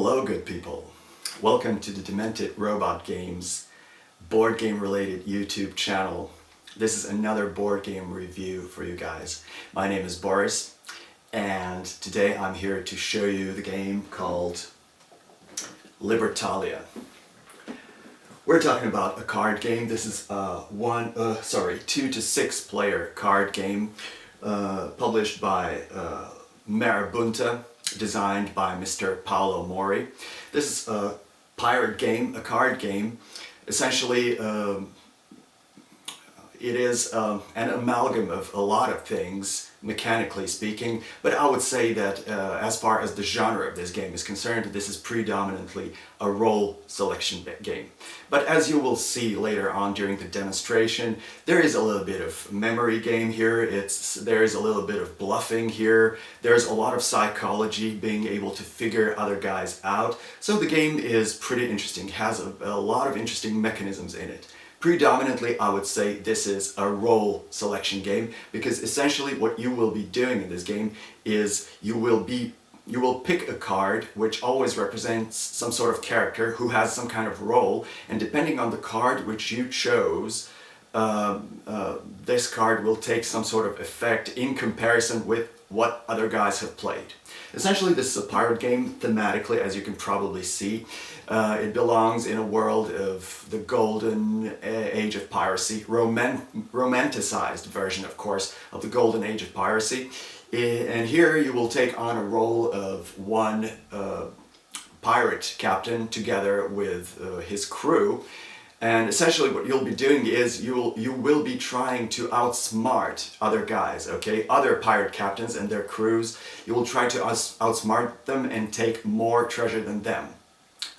Hello, good people. Welcome to the Demented Robot Games board game related YouTube channel. This is another board game review for you guys. My name is Boris, and today I'm here to show you the game called Libertalia. We're talking about a card game. This is a 2 to 6 player card game published by Marabunta, designed by Mr. Paolo Mori. This is a pirate game, a card game. Essentially, it is an amalgam of a lot of things, mechanically speaking, but I would say that as far as the genre of this game is concerned, this is predominantly a role selection game. But as you will see later on during the demonstration, there is a little bit of memory game here, there is a little bit of bluffing here, there's a lot of psychology, being able to figure other guys out. So the game is pretty interesting, has a lot of interesting mechanisms in it. Predominantly, I would say this is a role selection game, because essentially what you will be doing in this game is you will pick a card which always represents some sort of character who has some kind of role, and depending on the card which you chose, this card will take some sort of effect in comparison with what other guys have played. Essentially, this is a pirate game thematically, as you can probably see. It belongs in a world of the golden age of piracy, romanticized version, of course, of the golden age of piracy. And here you will take on a role of one pirate captain together with his crew. And essentially what you'll be doing is you will be trying to outsmart other guys, okay? Other pirate captains and their crews. You will try to outsmart them and take more treasure than them.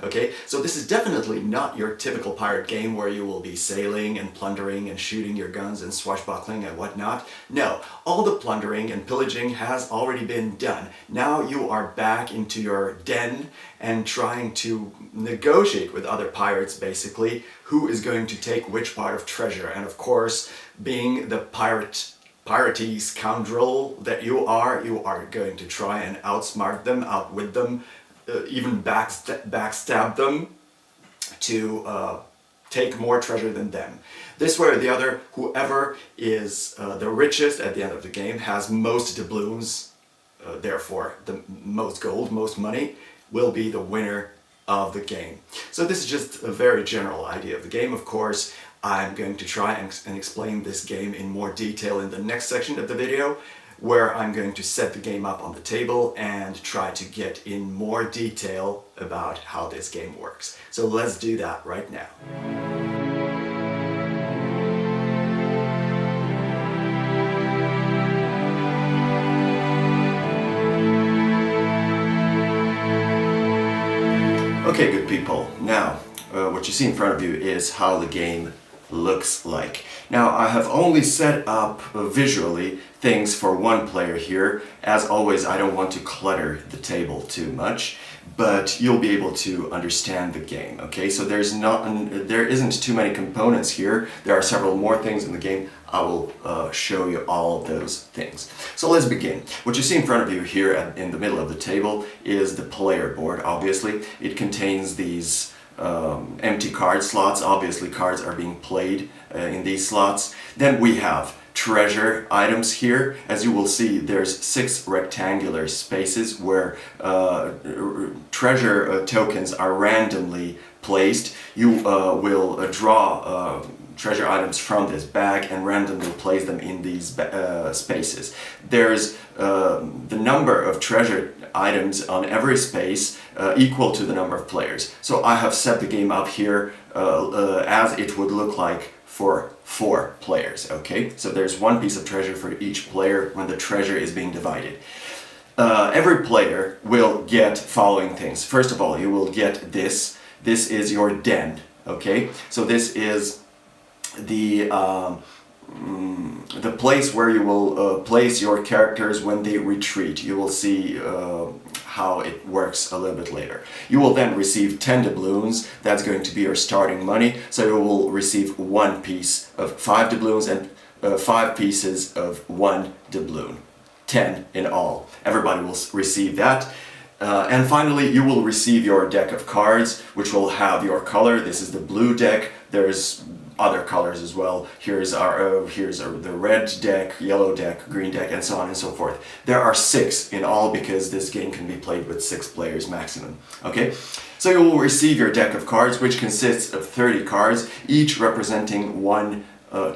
Okay, so this is definitely not your typical pirate game where you will be sailing and plundering and shooting your guns and swashbuckling and whatnot. No, all the plundering and pillaging has already been done. Now you are back into your den and trying to negotiate with other pirates, basically, who is going to take which part of treasure. And of course, being the piratey scoundrel that you are going to try and outsmart them, outwit them, even backstab them to take more treasure than them. This way or the other, whoever is the richest at the end of the game has most doubloons, therefore the most gold, most money, will be the winner of the game. So this is just a very general idea of the game. Of course, I'm going to try and explain this game in more detail in the next section of the video, where I'm going to set the game up on the table and try to get in more detail about how this game works. So let's do that right now. Okay, good people. Now, what you see in front of you is how the game looks like. Now, I have only set up visually things for one player here. As always, I don't want to clutter the table too much, but you'll be able to understand the game, okay? So there isn't too many components here. There are several more things in the game. I will show you all of those things. So let's begin. What you see in front of you here in the middle of the table is the player board, obviously. It contains these empty card slots. Obviously, cards are being played in these slots. Then we have treasure items here. As you will see, there's 6 rectangular spaces where treasure tokens are randomly placed. You will draw treasure items from this bag and randomly place them in these spaces. There's the number of treasure items on every space equal to the number of players. So I have set the game up here as it would look like for 4 players, okay? So there's 1 piece of treasure for each player when the treasure is being divided. Every player will get following things. First of all, you will get this. This is your den, okay? So this is the place where you will place your characters when they retreat. You will see how it works a little bit later. You will then receive 10 doubloons. That's going to be your starting money. So you will receive 1 piece of 5 doubloons and 5 pieces of 1 doubloon. 10 in all. Everybody will receive that. And finally, you will receive your deck of cards, which will have your color. This is the blue deck. There's other colors as well. Here's the red deck, yellow deck, green deck, and so on and so forth. There are 6 in all because this game can be played with 6 players maximum. Okay, so you will receive your deck of cards, which consists of 30 cards, each representing one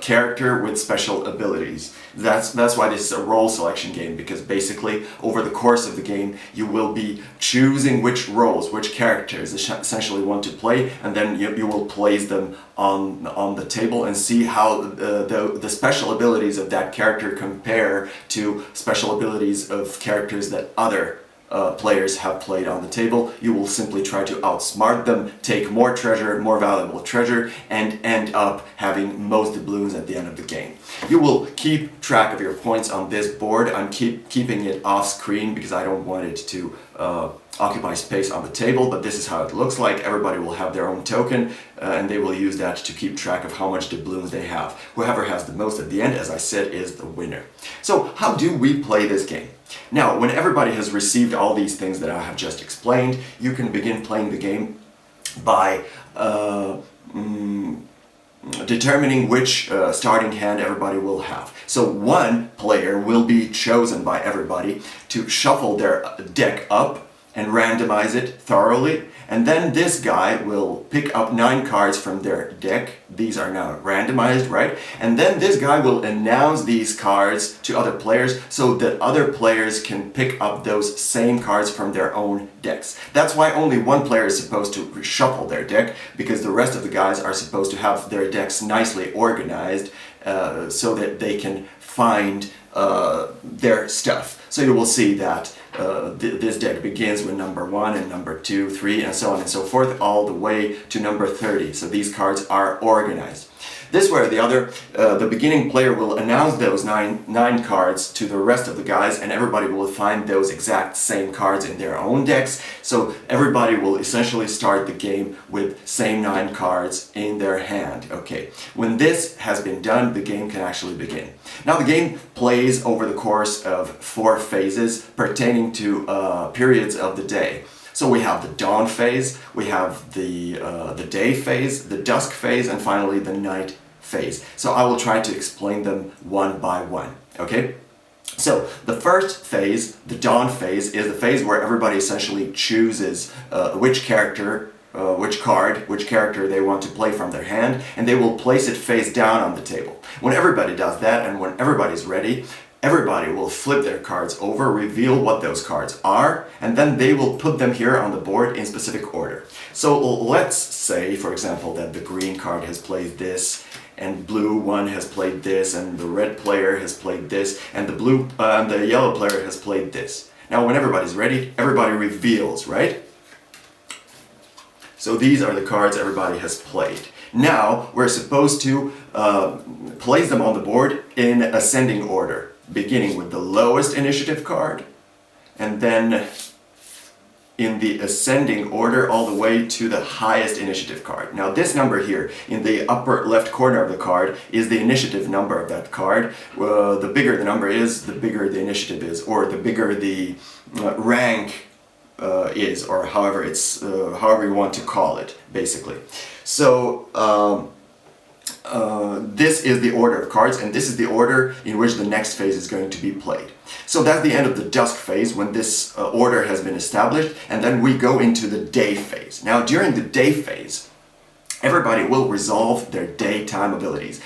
character with special abilities. That's why this is a role selection game, because basically over the course of the game you will be choosing which roles, which characters essentially want to play, and then you will place them on the table and see how the special abilities of that character compare to special abilities of characters that other players have played on the table. You will simply try to outsmart them, take more treasure, more valuable treasure, and end up having most doubloons at the end of the game. You will keep track of your points on this board. I'm keeping it off screen because I don't want it to occupy space on the table, but this is how it looks like. Everybody will have their own token and they will use that to keep track of how much doubloons they have. Whoever has the most at the end, as I said, is the winner. So how do we play this game? Now, when everybody has received all these things that I have just explained, you can begin playing the game by determining which starting hand everybody will have. So one player will be chosen by everybody to shuffle their deck up and randomize it thoroughly, and then this guy will pick up 9 cards from their deck. These are now randomized, right? And then this guy will announce these cards to other players so that other players can pick up those same cards from their own decks. That's why only one player is supposed to shuffle their deck, because the rest of the guys are supposed to have their decks nicely organized so that they can find their stuff. So you will see that this deck begins with number 1 and number 2, 3, and so on and so forth, all the way to number 30. So these cards are organized. This way or the other, the beginning player will announce those nine cards to the rest of the guys, and everybody will find those exact same cards in their own decks. So everybody will essentially start the game with same 9 cards in their hand. Okay, when this has been done, the game can actually begin. Now the game plays over the course of 4 phases pertaining to periods of the day. So we have the dawn phase, we have the day phase, the dusk phase, and finally the night phase. So I will try to explain them one by one, okay? So the first phase, the dawn phase, is the phase where everybody essentially chooses which character, which character they want to play from their hand, and they will place it face down on the table. When everybody does that, and when everybody's ready, everybody will flip their cards over, reveal what those cards are, and then they will put them here on the board in specific order. So let's say, for example, that the green card has played this, and blue one has played this, and the red player has played this, and the yellow player has played this. Now when everybody's ready, everybody reveals, right? So these are the cards everybody has played. Now we're supposed to place them on the board in ascending order, beginning with the lowest initiative card, and then in the ascending order all the way to the highest initiative card. Now this number here in the upper left corner of the card is the initiative number of that card. The bigger the number is, the bigger the initiative is, or the bigger the rank is, or however you want to call it, basically. So this is the order of cards, and this is the order in which the next phase is going to be played. So that's the end of the dusk phase, when this order has been established, and then we go into the day phase. Now during the day phase, everybody will resolve their daytime abilities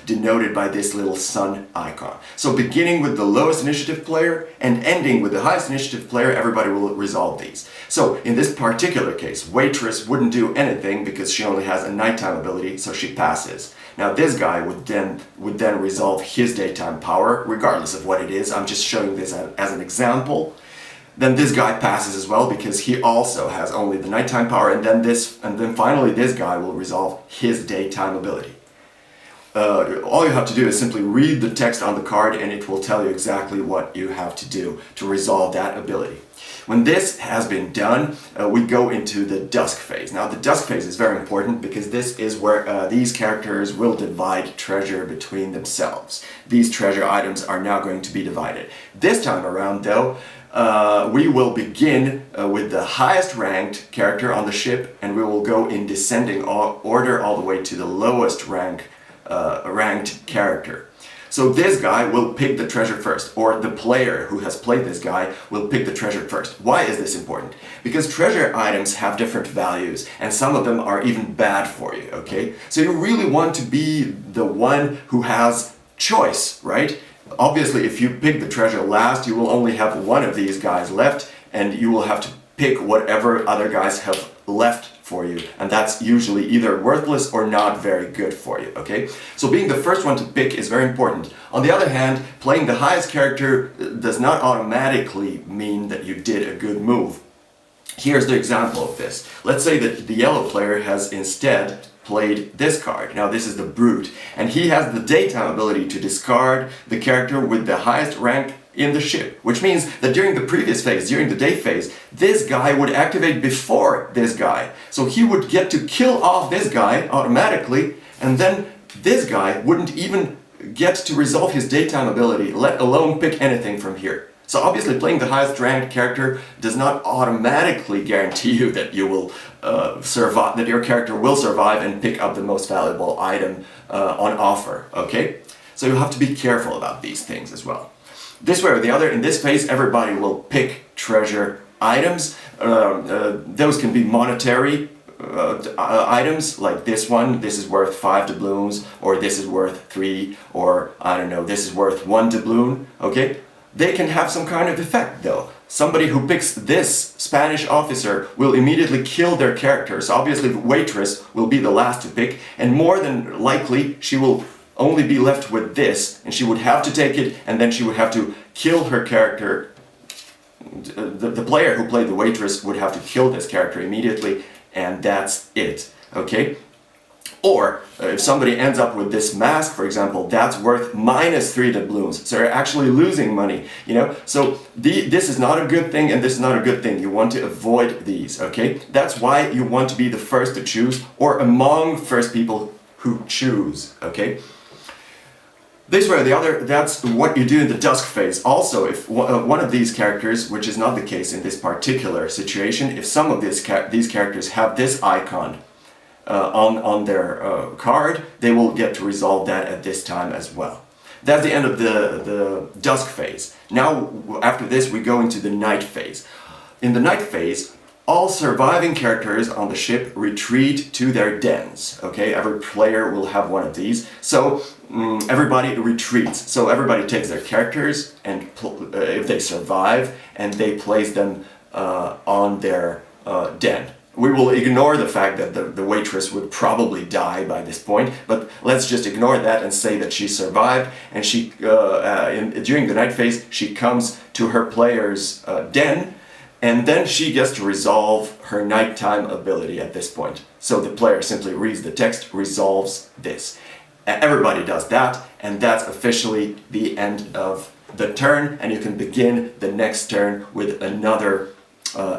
denoted by this little sun icon. So beginning with the lowest initiative player and ending with the highest initiative player, everybody will resolve these. So in this particular case, Waitress wouldn't do anything because she only has a nighttime ability, so she passes. Now this guy would then resolve his daytime power, regardless of what it is. I'm just showing this as an example. Then this guy passes as well because he also has only the nighttime power, and then finally this guy will resolve his daytime ability. All you have to do is simply read the text on the card, and it will tell you exactly what you have to do to resolve that ability. When this has been done, we go into the dusk phase. Now the dusk phase is very important because this is where these characters will divide treasure between themselves. These treasure items are now going to be divided. This time around though, we will begin with the highest ranked character on the ship, and we will go in descending order all the way to the lowest ranked character. So this guy will pick the treasure first, or the player who has played this guy will pick the treasure first. Why is this important? Because treasure items have different values, and some of them are even bad for you, okay? So you really want to be the one who has choice, right? Obviously, if you pick the treasure last, you will only have one of these guys left, and you will have to pick whatever other guys have left for you, and that's usually either worthless or not very good for you, okay? So being the first one to pick is very important. On the other hand, playing the highest character does not automatically mean that you did a good move. Here's the example of this. Let's say that the yellow player has instead played this card. Now this is the Brute, and he has the daytime ability to discard the character with the highest rank in the ship, which means that during the previous phase, during the day phase, this guy would activate before this guy. So he would get to kill off this guy automatically, and then this guy wouldn't even get to resolve his daytime ability, let alone pick anything from here. So obviously playing the highest ranked character does not automatically guarantee you that you will survive, that your character will survive and pick up the most valuable item on offer, okay? So you have to be careful about these things as well. This way or the other, in this phase, everybody will pick treasure items. Those can be monetary items, like this one. This is worth 5 doubloons, or this is worth 3, or I don't know, this is worth 1 doubloon, okay? They can have some kind of effect though. Somebody who picks this Spanish officer will immediately kill their character. So obviously the waitress will be the last to pick, and more than likely she will only be left with this, and she would have to take it, and then she would have to kill her character. The player who played the waitress would have to kill this character immediately, and that's it, okay? Or if somebody ends up with this mask, for example, that's worth -3 doubloons. So you're actually losing money, you know? So this is not a good thing, and this is not a good thing. You want to avoid these, okay? That's why you want to be the first to choose, or among first people who choose, okay? This way or the other, that's what you do in the Dusk Phase. Also, if one of these characters, which is not the case in this particular situation, if some of these characters have this icon on their card, they will get to resolve that at this time as well. That's the end of the Dusk Phase. Now, after this, we go into the Night Phase. In the Night Phase, all surviving characters on the ship retreat to their dens, okay? Every player will have one of these. So everybody retreats. So everybody takes their characters, and if they survive, and they place them on their den. We will ignore the fact that the waitress would probably die by this point, but let's just ignore that and say that she survived, and she during the Night Phase, she comes to her player's den, and then she gets to resolve her nighttime ability at this point. So the player simply reads the text, resolves this. Everybody does that, and that's officially the end of the turn, and you can begin the next turn with another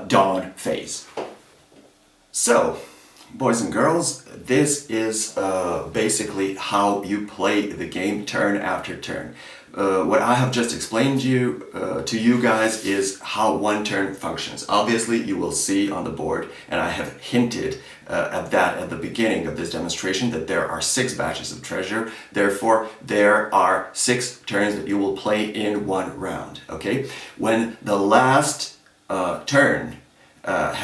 dawn phase. So, boys and girls, this is basically how you play the game turn after turn. What I have just explained to you guys is how one turn functions. Obviously, you will see on the board, and I have hinted at that at the beginning of this demonstration, that there are 6 batches of treasure. Therefore, there are 6 turns that you will play in one round, okay? When the last turn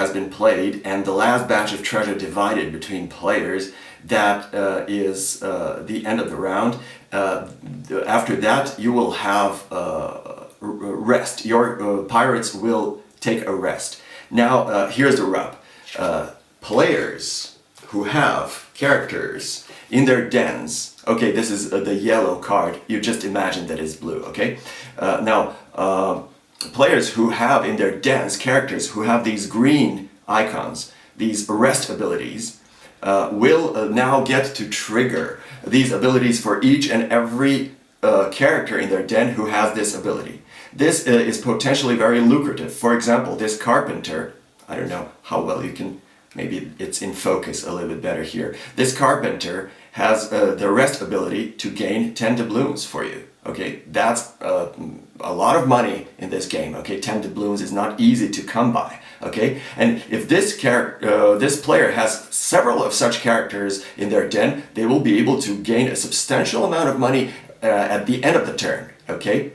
has been played and the last batch of treasure divided between players, that is the end of the round. After that, you will have rest. Your pirates will take a rest. Now, here's the rub. Players who have characters in their dens, okay, this is the yellow card, you just imagine that it's blue, okay? Now, players who have in their dens characters who have these green icons, these rest abilities, will now get to trigger these abilities for each and every character in their den who has this ability. This is potentially very lucrative. For example, this carpenter, I don't know how well you can, maybe it's in focus a little bit better here. This carpenter has the rest ability to gain 10 doubloons for you. Okay, that's a lot of money in this game, okay? 10 doubloons is not easy to come by, okay? And if this player has several of such characters in their den, they will be able to gain a substantial amount of money at the end of the turn, okay?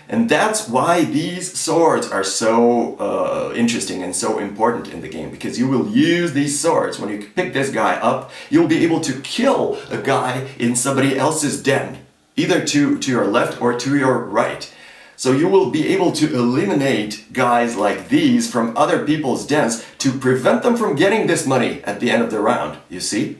And that's why these swords are so interesting and so important in the game, because you will use these swords. When you pick this guy up, you'll be able to kill a guy in somebody else's den, either to your left or to your right. So you will be able to eliminate guys like these from other people's dens to prevent them from getting this money at the end of the round, you see?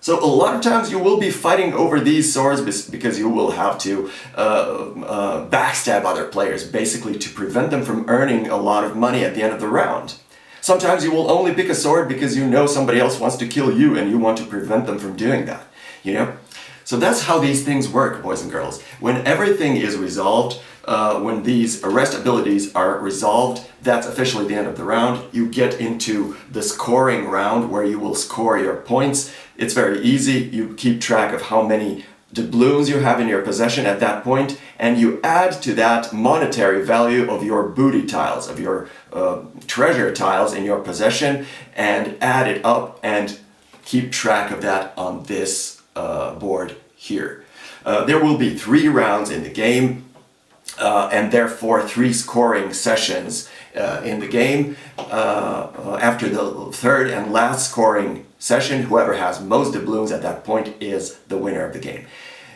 So a lot of times you will be fighting over these swords because you will have to backstab other players, basically to prevent them from earning a lot of money at the end of the round. Sometimes you will only pick a sword because you know somebody else wants to kill you and you want to prevent them from doing that, you know? So that's how these things work, boys and girls. When everything is resolved, when these arrest abilities are resolved, that's officially the end of the round. You get into the scoring round where you will score your points. It's very easy. You keep track of how many doubloons you have in your possession at that point, and you add to that monetary value of your booty tiles, of your treasure tiles in your possession, and add it up and keep track of that on this board here. There will be 3 rounds in the game, and therefore 3 scoring sessions in the game. After the third and last scoring session, whoever has most doubloons at that point is the winner of the game.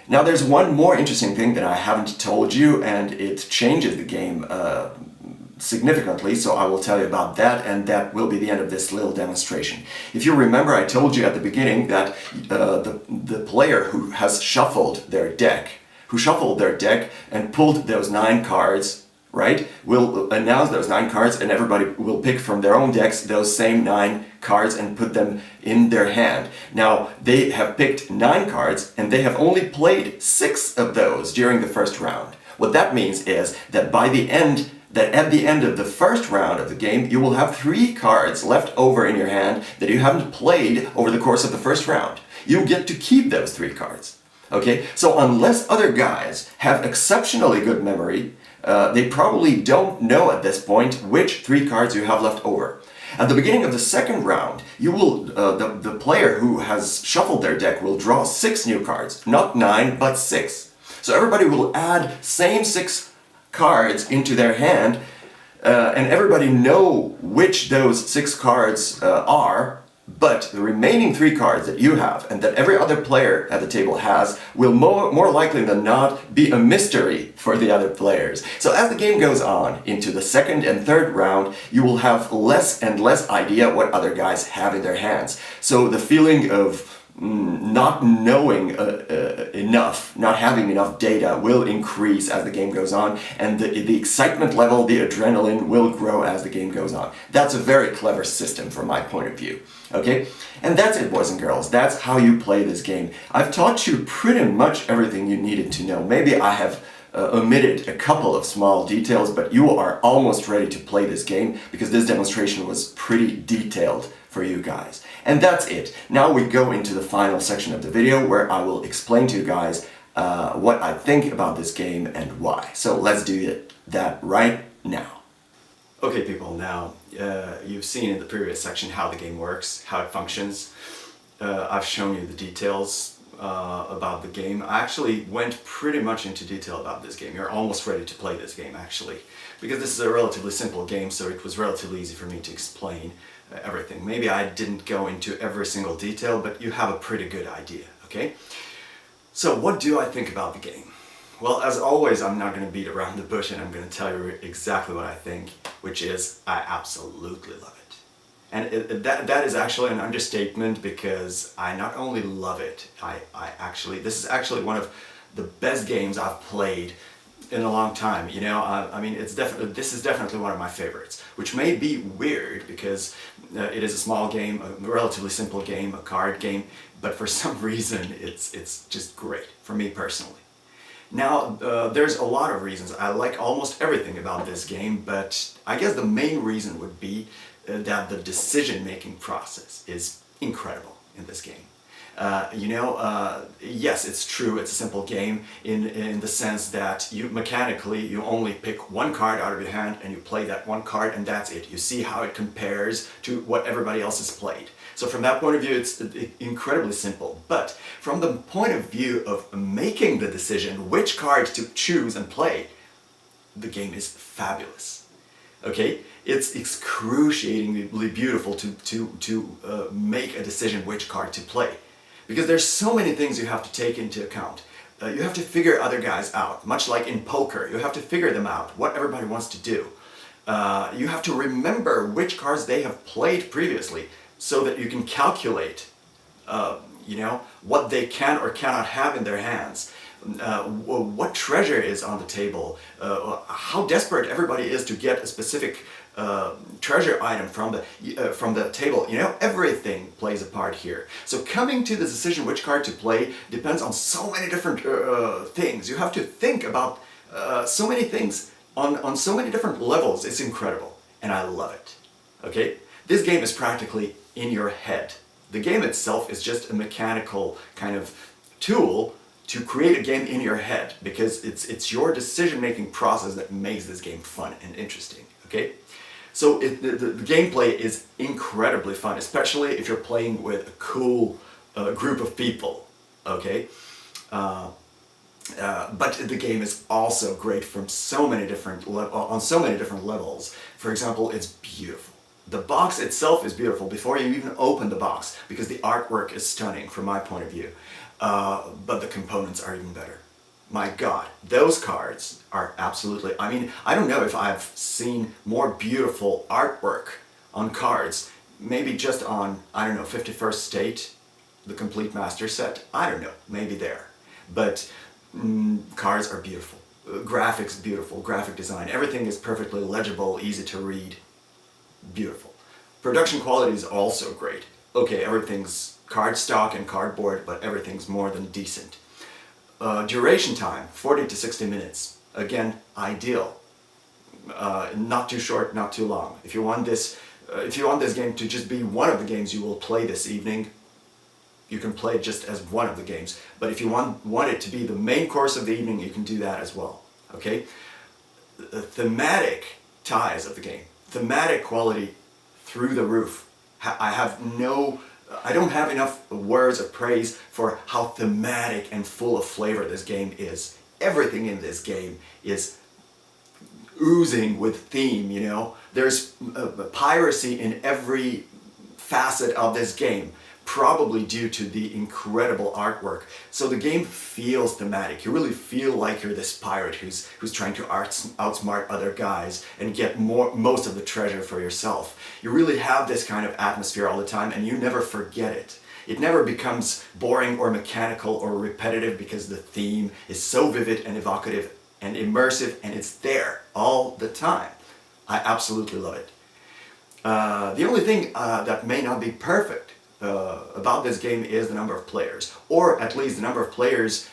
Now there's one more interesting thing that I haven't told you, and it changes the game significantly, so I will tell you about that, and that will be the end of this little demonstration. If you remember, I told you at the beginning that the player who has shuffled their deck, and pulled those 9 cards, right, will announce those 9 cards, and everybody will pick from their own decks those same 9 cards and put them in their hand. Now, they have picked 9 cards, and they have only played 6 of those during the first round. What that means is that at the end of the first round of the game, you will have 3 cards left over in your hand that you haven't played over the course of the first round. You get to keep those 3 cards. Okay, so unless other guys have exceptionally good memory, they probably don't know at this point which 3 cards you have left over. At the beginning of the second round, you will the player who has shuffled their deck will draw 6 new cards, not 9, but 6. So everybody will add same 6 cards into their hand, and everybody know which those 6 cards are. But the remaining 3 cards that you have and that every other player at the table has will more likely than not be a mystery for the other players. So as the game goes on into the second and third round, you will have less and less idea what other guys have in their hands. So the feeling of not knowing enough, not having enough data will increase as the game goes on, and the excitement level, the adrenaline will grow as the game goes on. That's a very clever system from my point of view. Okay? And that's it, boys and girls. That's how you play this game. I've taught you pretty much everything you needed to know. Maybe I have omitted a couple of small details, but you are almost ready to play this game because this demonstration was pretty detailed for you guys. And that's it. Now we go into the final section of the video where I will explain to you guys what I think about this game and why. So let's do that right now. Okay people, now you've seen in the previous section how the game works, how it functions. I've shown you the details about the game. I actually went pretty much into detail about this game. You're almost ready to play this game actually, because this is a relatively simple game, so it was relatively easy for me to explain everything. Maybe I didn't go into every single detail, but you have a pretty good idea, okay? So what do I think about the game? Well, as always, I'm not going to beat around the bush and I'm going to tell you exactly what I think, which is I absolutely love it. And that is actually an understatement, because I not only love it, this is actually one of the best games I've played in a long time. You know, I mean, this is definitely one of my favorites, which may be weird because it is a small game, a relatively simple game, a card game, but for some reason it's just great for me personally. Now, there's a lot of reasons. I like almost everything about this game, but I guess the main reason would be that the decision-making process is incredible in this game. Yes, it's true, it's a simple game in the sense that you only pick one card out of your hand and you play that one card and that's it. You see how it compares to what everybody else has played. So from that point of view, it's incredibly simple. But from the point of view of making the decision which cards to choose and play, the game is fabulous. Okay? It's excruciatingly beautiful to make a decision which card to play. Because there's so many things you have to take into account. You have to figure other guys out, much like in poker. You have to figure them out, what everybody wants to do. You have to remember which cards they have played previously so that you can calculate, what they can or cannot have in their hands. What treasure is on the table, how desperate everybody is to get a specific treasure item from the table. Everything plays a part here. So coming to the decision which card to play depends on so many different things. You have to think about so many things on so many different levels. It's incredible, and I love it. Okay, this game is practically in your head. The game itself is just a mechanical kind of tool to create a game in your head, because it's your decision-making process that makes this game fun and interesting. Okay. So the gameplay is incredibly fun, especially if you're playing with a cool group of people, okay? But the game is also great from on so many different levels. For example, it's beautiful. The box itself is beautiful before you even open the box, because the artwork is stunning from my point of view. But the components are even better. My God, those cards are absolutely, I don't know if I've seen more beautiful artwork on cards. Maybe just on, 51st State, the Complete Master Set. I don't know, maybe there. But cards are beautiful. Graphics beautiful, graphic design. Everything is perfectly legible, easy to read. Beautiful. Production quality is also great. Okay, everything's cardstock and cardboard, but everything's more than decent. Duration time, 40 to 60 minutes. Again, ideal. Not too short, not too long. If you want this game to just be one of the games you will play this evening, you can play it just as one of the games. But if you want it to be the main course of the evening, you can do that as well. Okay? The thematic ties of the game, thematic quality through the roof. I don't have enough words of praise for how thematic and full of flavor this game is. Everything in this game is oozing with theme, There's piracy in every facet of this game, probably due to the incredible artwork. So the game feels thematic. You really feel like you're this pirate who's trying to outsmart other guys and get most of the treasure for yourself. You really have this kind of atmosphere all the time, and you never forget it. It never becomes boring or mechanical or repetitive, because the theme is so vivid and evocative and immersive, and it's there all the time. I absolutely love it. The only thing that may not be perfect about this game is the number of players, or at least the number of players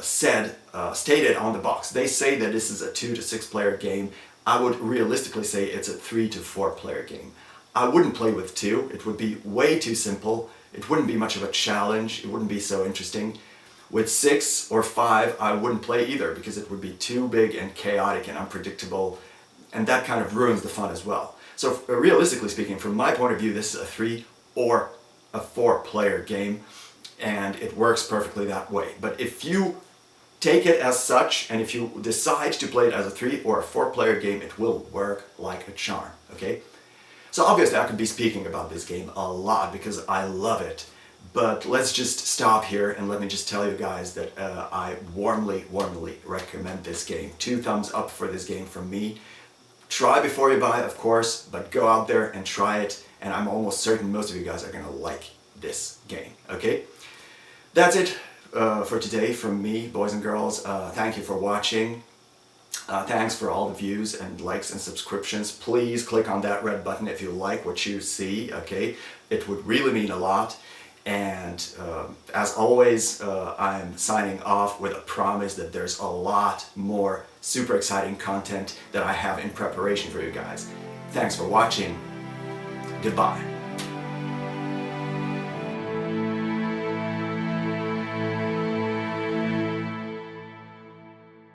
stated on the box. They say that this is a 2 to 6 player game. I would realistically say it's a 3 to 4 player game. I wouldn't play with 2. It would be way too simple. It wouldn't be much of a challenge. It wouldn't be so interesting. With 6 or 5, I wouldn't play either, because it would be too big and chaotic and unpredictable, and that kind of ruins the fun as well. So realistically speaking, from my point of view, this is a 3 or a 4 player game, and it works perfectly that way. But if you take it as such, and if you decide to play it as a 3 or a 4 player game, it will work like a charm, okay? So obviously I could be speaking about this game a lot because I love it, but let's just stop here and let me just tell you guys that I warmly recommend this game. 2 thumbs up for this game from me. Try before you buy, of course, but go out there and try it, and I'm almost certain most of you guys are gonna like this game, okay? That's it for today from me, boys and girls. Thank you for watching. Thanks for all the views and likes and subscriptions. Please click on that red button if you like what you see, okay? It would really mean a lot. And as always, I'm signing off with a promise that there's a lot more super exciting content that I have in preparation for you guys. Thanks for watching. Goodbye.